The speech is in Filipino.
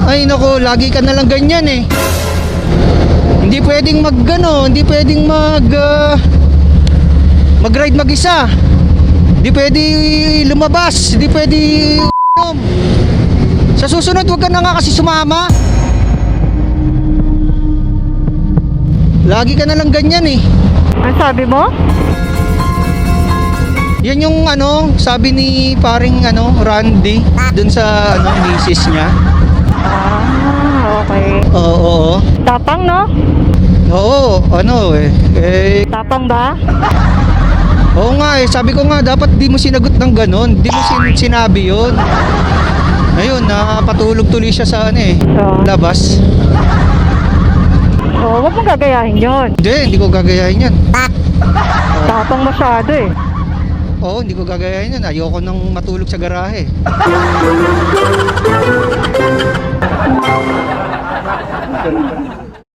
Ay nako, lagi ka na lang ganyan eh. Hindi pwedeng hindi pwedeng mag-ride mag-isa. Hindi pwede lumabas, hindi pwede uminom. Sa susunod, wag ka na nga kasi sumama. Lagi ka na lang ganyan eh. Ang sabi mo? Yan yung sabi ni paring Randy dun sa misis niya. Ah, okay. Oo. Tapang, no? Oo, Tapang ba? oo nga sabi ko nga dapat di mo sinagot ng ganon, di mo sinabi yun. Ayun, napatulog tuloy siya sa Oo. labas. Oo, huwag mong gagayahin yun. Hindi ko gagayahin yan. Tapang masyado eh. Oo, hindi ko gagayahin yan. Ayoko nang matulog sa garahe.